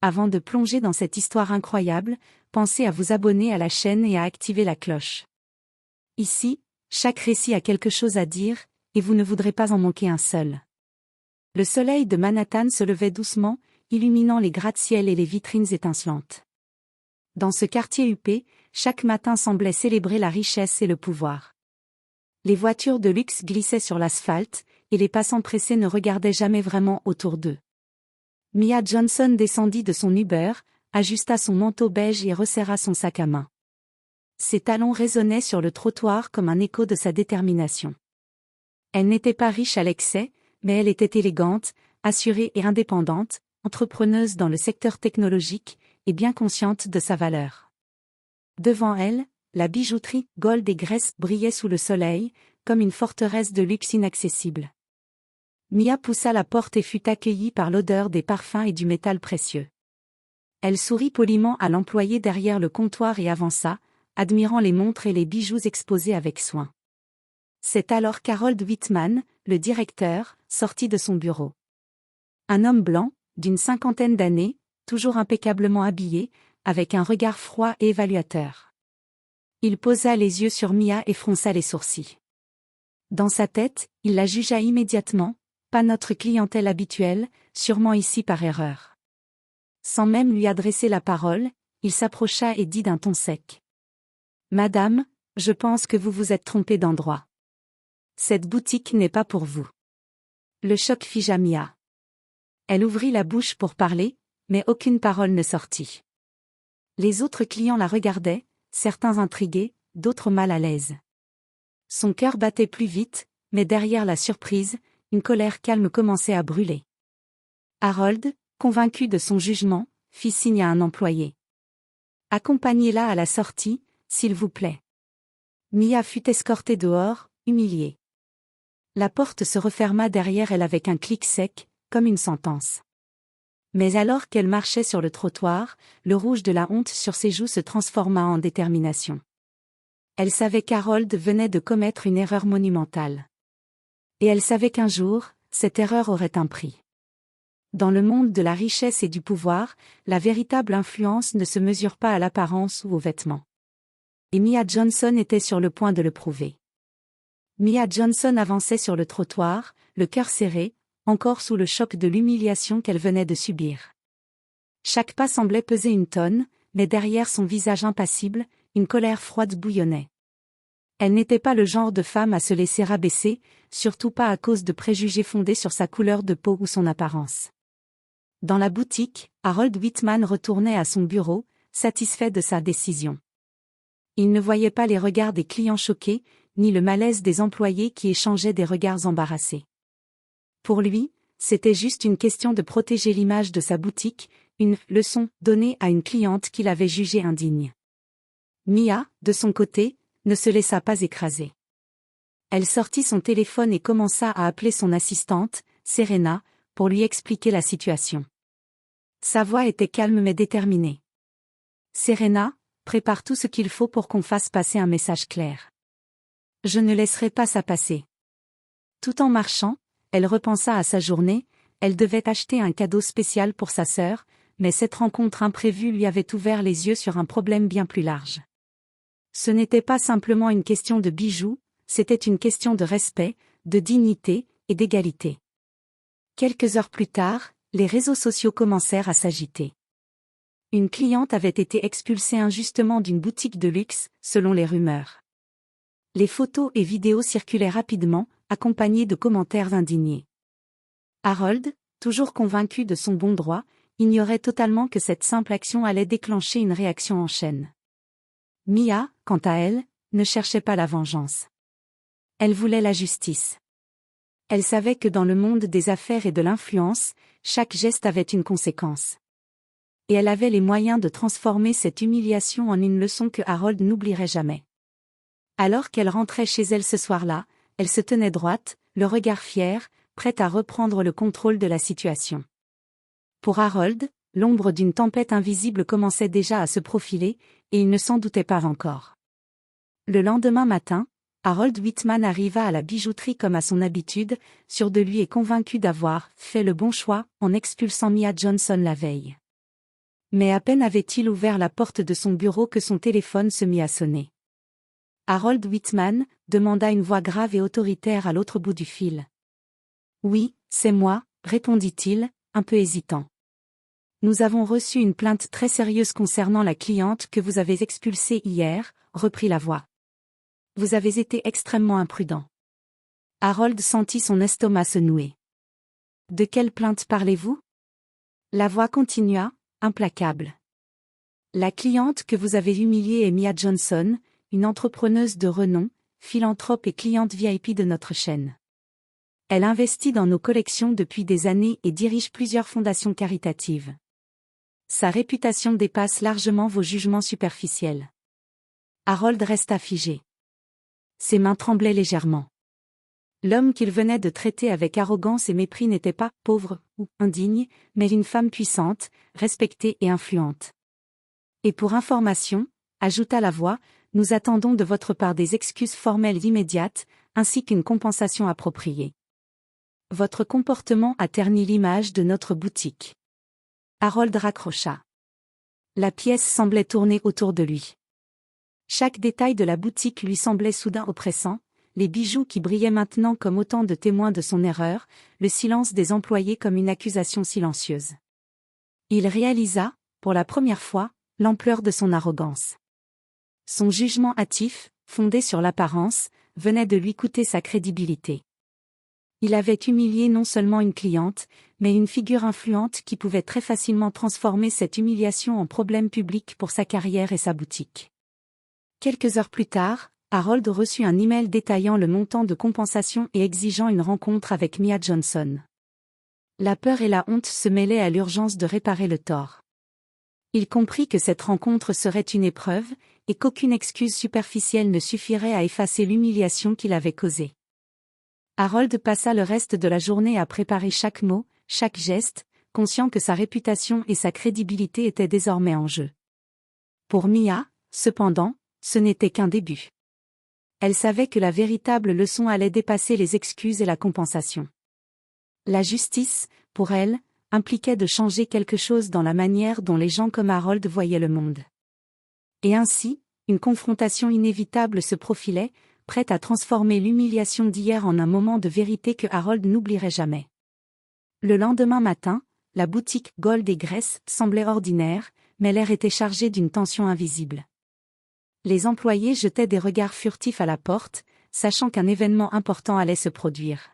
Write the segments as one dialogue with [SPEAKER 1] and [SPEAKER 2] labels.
[SPEAKER 1] avant de plonger dans cette histoire incroyable, pensez à vous abonner à la chaîne et à activer la cloche. Ici, chaque récit a quelque chose à dire, et vous ne voudrez pas en manquer un seul. Le soleil de Manhattan se levait doucement, illuminant les gratte-ciel et les vitrines étincelantes. Dans ce quartier huppé, chaque matin semblait célébrer la richesse et le pouvoir. Les voitures de luxe glissaient sur l'asphalte, et les passants pressés ne regardaient jamais vraiment autour d'eux. Mia Johnson descendit de son Uber, ajusta son manteau beige et resserra son sac à main. Ses talons résonnaient sur le trottoir comme un écho de sa détermination. Elle n'était pas riche à l'excès, mais elle était élégante, assurée et indépendante, entrepreneuse dans le secteur technologique, et bien consciente de sa valeur. Devant elle, la bijouterie Gold et Grace brillait sous le soleil, comme une forteresse de luxe inaccessible. Mia poussa la porte et fut accueillie par l'odeur des parfums et du métal précieux. Elle sourit poliment à l'employé derrière le comptoir et avança, admirant les montres et les bijoux exposés avec soin. C'est alors qu'Harold Whitman, le directeur, sortit de son bureau. Un homme blanc, d'une 50aine d'années, toujours impeccablement habillé, avec un regard froid et évaluateur. Il posa les yeux sur Mia et fronça les sourcils. Dans sa tête, il la jugea immédiatement, pas notre clientèle habituelle, sûrement ici par erreur. Sans même lui adresser la parole, il s'approcha et dit d'un ton sec. « Madame, je pense que vous vous êtes trompée d'endroit. Cette boutique n'est pas pour vous. » Le choc figea Mia. Elle ouvrit la bouche pour parler, mais aucune parole ne sortit. Les autres clients la regardaient, certains intrigués, d'autres mal à l'aise. Son cœur battait plus vite, mais derrière la surprise, une colère calme commençait à brûler. Harold, convaincu de son jugement, fit signe à un employé. « Accompagnez-la à la sortie, s'il vous plaît. » Mia fut escortée dehors, humiliée. La porte se referma derrière elle avec un clic sec, comme une sentence. Mais alors qu'elle marchait sur le trottoir, le rouge de la honte sur ses joues se transforma en détermination. Elle savait qu'Harold venait de commettre une erreur monumentale. Et elle savait qu'un jour, cette erreur aurait un prix. Dans le monde de la richesse et du pouvoir, la véritable influence ne se mesure pas à l'apparence ou aux vêtements. Et Mia Johnson était sur le point de le prouver. Mia Johnson avançait sur le trottoir, le cœur serré, encore sous le choc de l'humiliation qu'elle venait de subir. Chaque pas semblait peser une tonne, mais derrière son visage impassible, une colère froide bouillonnait. Elle n'était pas le genre de femme à se laisser rabaisser, surtout pas à cause de préjugés fondés sur sa couleur de peau ou son apparence. Dans la boutique, Harold Whitman retournait à son bureau, satisfait de sa décision. Il ne voyait pas les regards des clients choqués, ni le malaise des employés qui échangeaient des regards embarrassés. Pour lui, c'était juste une question de protéger l'image de sa boutique, une leçon donnée à une cliente qu'il avait jugée indigne. Mia, de son côté, ne se laissa pas écraser. Elle sortit son téléphone et commença à appeler son assistante, Serena, pour lui expliquer la situation. Sa voix était calme mais déterminée. « Serena, prépare tout ce qu'il faut pour qu'on fasse passer un message clair. Je ne laisserai pas ça passer. » Tout en marchant, elle repensa à sa journée, elle devait acheter un cadeau spécial pour sa sœur, mais cette rencontre imprévue lui avait ouvert les yeux sur un problème bien plus large. Ce n'était pas simplement une question de bijoux, c'était une question de respect, de dignité et d'égalité. Quelques heures plus tard, les réseaux sociaux commencèrent à s'agiter. Une cliente avait été expulsée injustement d'une boutique de luxe, selon les rumeurs. Les photos et vidéos circulaient rapidement, accompagnées de commentaires indignés. Harold, toujours convaincu de son bon droit, ignorait totalement que cette simple action allait déclencher une réaction en chaîne. Mia, quant à elle, ne cherchait pas la vengeance. Elle voulait la justice. Elle savait que dans le monde des affaires et de l'influence, chaque geste avait une conséquence. Et elle avait les moyens de transformer cette humiliation en une leçon que Harold n'oublierait jamais. Alors qu'elle rentrait chez elle ce soir-là, elle se tenait droite, le regard fier, prête à reprendre le contrôle de la situation. Pour Harold, l'ombre d'une tempête invisible commençait déjà à se profiler, et il ne s'en doutait pas encore. Le lendemain matin, Harold Whitman arriva à la bijouterie comme à son habitude, sûr de lui et convaincu d'avoir fait le bon choix en expulsant Mia Johnson la veille. Mais à peine avait-il ouvert la porte de son bureau que son téléphone se mit à sonner. Harold Whitman, demanda une voix grave et autoritaire à l'autre bout du fil. Oui, c'est moi, répondit-il, un peu hésitant. Nous avons reçu une plainte très sérieuse concernant la cliente que vous avez expulsée hier, reprit la voix. Vous avez été extrêmement imprudent. Harold sentit son estomac se nouer. De quelle plainte parlez-vous? La voix continua, implacable. La cliente que vous avez humiliée est Mia Johnson, une entrepreneuse de renom, philanthrope et cliente VIP de notre chaîne. Elle investit dans nos collections depuis des années et dirige plusieurs fondations caritatives. Sa réputation dépasse largement vos jugements superficiels. Harold resta figé. Ses mains tremblaient légèrement. L'homme qu'il venait de traiter avec arrogance et mépris n'était pas pauvre ou indigne, mais une femme puissante, respectée et influente. Et pour information, ajouta la voix, nous attendons de votre part des excuses formelles immédiates, ainsi qu'une compensation appropriée. Votre comportement a terni l'image de notre boutique. Harold raccrocha. La pièce semblait tourner autour de lui. Chaque détail de la boutique lui semblait soudain oppressant, les bijoux qui brillaient maintenant comme autant de témoins de son erreur, le silence des employés comme une accusation silencieuse. Il réalisa, pour la première fois, l'ampleur de son arrogance. Son jugement hâtif, fondé sur l'apparence, venait de lui coûter sa crédibilité. Il avait humilié non seulement une cliente, mais une figure influente qui pouvait très facilement transformer cette humiliation en problème public pour sa carrière et sa boutique. Quelques heures plus tard, Harold reçut un email détaillant le montant de compensation et exigeant une rencontre avec Mia Johnson. La peur et la honte se mêlaient à l'urgence de réparer le tort. Il comprit que cette rencontre serait une épreuve, et qu'aucune excuse superficielle ne suffirait à effacer l'humiliation qu'il avait causée. Harold passa le reste de la journée à préparer chaque mot, chaque geste, conscient que sa réputation et sa crédibilité étaient désormais en jeu. Pour Mia, cependant, ce n'était qu'un début. Elle savait que la véritable leçon allait dépasser les excuses et la compensation. La justice, pour elle, impliquait de changer quelque chose dans la manière dont les gens comme Harold voyaient le monde. Et ainsi, une confrontation inévitable se profilait, prête à transformer l'humiliation d'hier en un moment de vérité que Harold n'oublierait jamais. Le lendemain matin, la boutique Gold et Grace semblait ordinaire, mais l'air était chargé d'une tension invisible. Les employés jetaient des regards furtifs à la porte, sachant qu'un événement important allait se produire.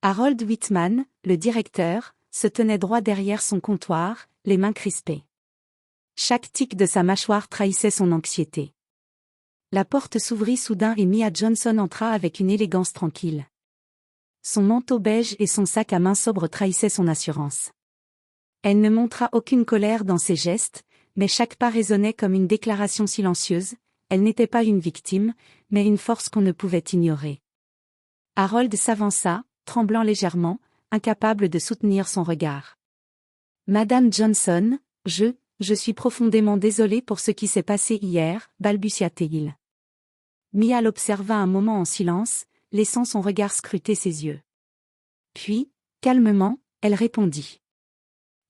[SPEAKER 1] Harold Whitman, le directeur, se tenait droit derrière son comptoir, les mains crispées. Chaque tic de sa mâchoire trahissait son anxiété. La porte s'ouvrit soudain et Mia Johnson entra avec une élégance tranquille. Son manteau beige et son sac à main sobre trahissaient son assurance. Elle ne montra aucune colère dans ses gestes, mais chaque pas résonnait comme une déclaration silencieuse, elle n'était pas une victime, mais une force qu'on ne pouvait ignorer. Harold s'avança, tremblant légèrement, incapable de soutenir son regard. Madame Johnson, je suis profondément désolé pour ce qui s'est passé hier, balbutia-t-il. Mia l'observa un moment en silence, laissant son regard scruter ses yeux. Puis, calmement, elle répondit.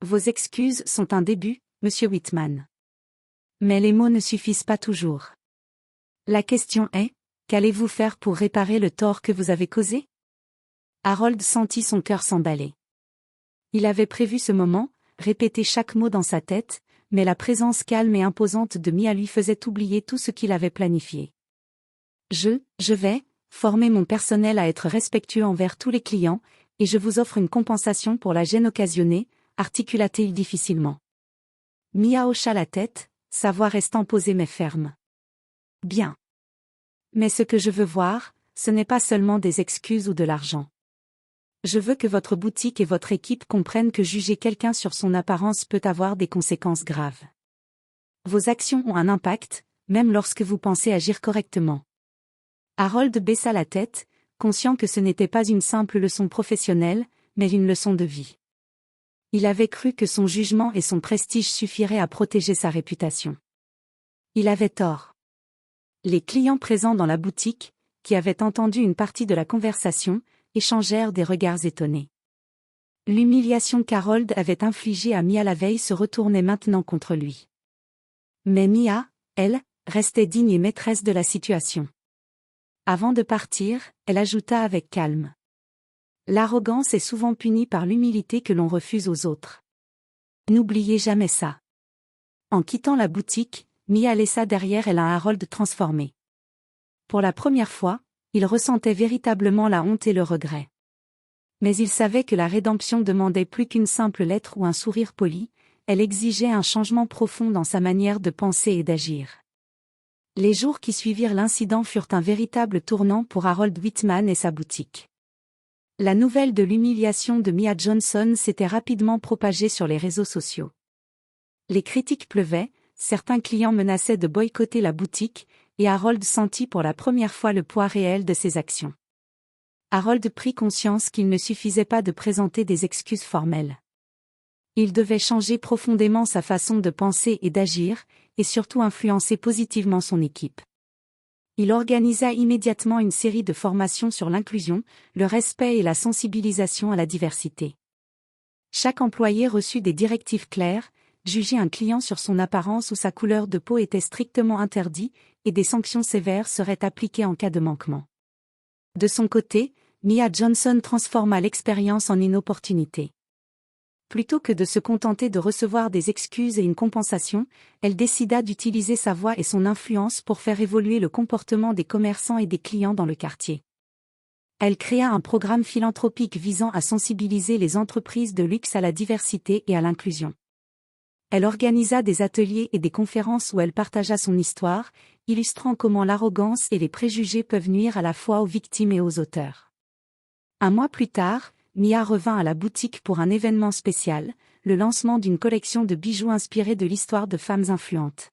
[SPEAKER 1] Vos excuses sont un début, monsieur Whitman. Mais les mots ne suffisent pas toujours. La question est, qu'allez-vous faire pour réparer le tort que vous avez causé? Harold sentit son cœur s'emballer. Il avait prévu ce moment, répété chaque mot dans sa tête, mais la présence calme et imposante de Mia lui faisait oublier tout ce qu'il avait planifié. Je vais former mon personnel à être respectueux envers tous les clients, et je vous offre une compensation pour la gêne occasionnée, articula-t-il difficilement. Mia hocha la tête, sa voix restant posée mais ferme. Bien. Mais ce que je veux voir, ce n'est pas seulement des excuses ou de l'argent. Je veux que votre boutique et votre équipe comprennent que juger quelqu'un sur son apparence peut avoir des conséquences graves. Vos actions ont un impact, même lorsque vous pensez agir correctement. Harold baissa la tête, conscient que ce n'était pas une simple leçon professionnelle, mais une leçon de vie. Il avait cru que son jugement et son prestige suffiraient à protéger sa réputation. Il avait tort. Les clients présents dans la boutique, qui avaient entendu une partie de la conversation, échangèrent des regards étonnés. L'humiliation qu'Harold avait infligée à Mia la veille se retournait maintenant contre lui. Mais Mia, elle, restait digne et maîtresse de la situation. Avant de partir, elle ajouta avec calme. L'arrogance est souvent punie par l'humilité que l'on refuse aux autres. N'oubliez jamais ça. En quittant la boutique, Mia laissa derrière elle un Harold transformé. Pour la première fois, il ressentait véritablement la honte et le regret. Mais il savait que la rédemption demandait plus qu'une simple lettre ou un sourire poli, elle exigeait un changement profond dans sa manière de penser et d'agir. Les jours qui suivirent l'incident furent un véritable tournant pour Harold Whitman et sa boutique. La nouvelle de l'humiliation de Mia Johnson s'était rapidement propagée sur les réseaux sociaux. Les critiques pleuvaient, certains clients menaçaient de boycotter la boutique, et Harold sentit pour la première fois le poids réel de ses actions. Harold prit conscience qu'il ne suffisait pas de présenter des excuses formelles. Il devait changer profondément sa façon de penser et d'agir, et surtout influencer positivement son équipe. Il organisa immédiatement une série de formations sur l'inclusion, le respect et la sensibilisation à la diversité. Chaque employé reçut des directives claires, juger un client sur son apparence ou sa couleur de peau était strictement interdit, et des sanctions sévères seraient appliquées en cas de manquement. De son côté, Mia Johnson transforma l'expérience en une opportunité. Plutôt que de se contenter de recevoir des excuses et une compensation, elle décida d'utiliser sa voix et son influence pour faire évoluer le comportement des commerçants et des clients dans le quartier. Elle créa un programme philanthropique visant à sensibiliser les entreprises de luxe à la diversité et à l'inclusion. Elle organisa des ateliers et des conférences où elle partagea son histoire, illustrant comment l'arrogance et les préjugés peuvent nuire à la fois aux victimes et aux auteurs. Un mois plus tard, Mia revint à la boutique pour un événement spécial, le lancement d'une collection de bijoux inspirés de l'histoire de femmes influentes.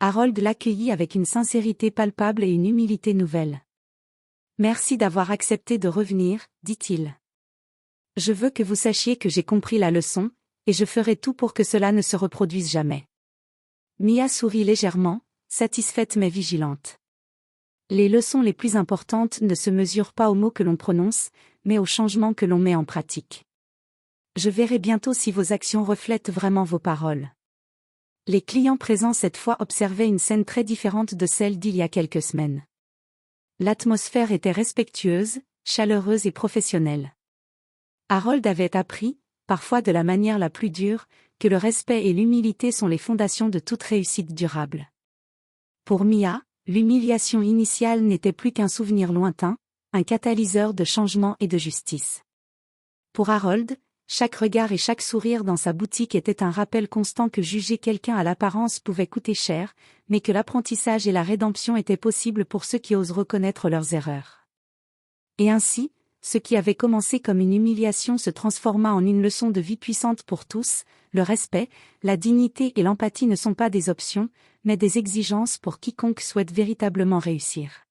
[SPEAKER 1] Harold l'accueillit avec une sincérité palpable et une humilité nouvelle. « Merci d'avoir accepté de revenir, dit-il. Je veux que vous sachiez que j'ai compris la leçon, et je ferai tout pour que cela ne se reproduise jamais. » Mia sourit légèrement, satisfaite mais vigilante. Les leçons les plus importantes ne se mesurent pas aux mots que l'on prononce, mais aux changements que l'on met en pratique. Je verrai bientôt si vos actions reflètent vraiment vos paroles. Les clients présents cette fois observaient une scène très différente de celle d'il y a quelques semaines. L'atmosphère était respectueuse, chaleureuse et professionnelle. Harold avait appris, parfois de la manière la plus dure, que le respect et l'humilité sont les fondations de toute réussite durable. Pour Mia, l'humiliation initiale n'était plus qu'un souvenir lointain, un catalyseur de changement et de justice. Pour Harold, chaque regard et chaque sourire dans sa boutique était un rappel constant que juger quelqu'un à l'apparence pouvait coûter cher, mais que l'apprentissage et la rédemption étaient possibles pour ceux qui osent reconnaître leurs erreurs. Et ainsi, ce qui avait commencé comme une humiliation se transforma en une leçon de vie puissante pour tous. Le respect, la dignité et l'empathie ne sont pas des options, mais des exigences pour quiconque souhaite véritablement réussir.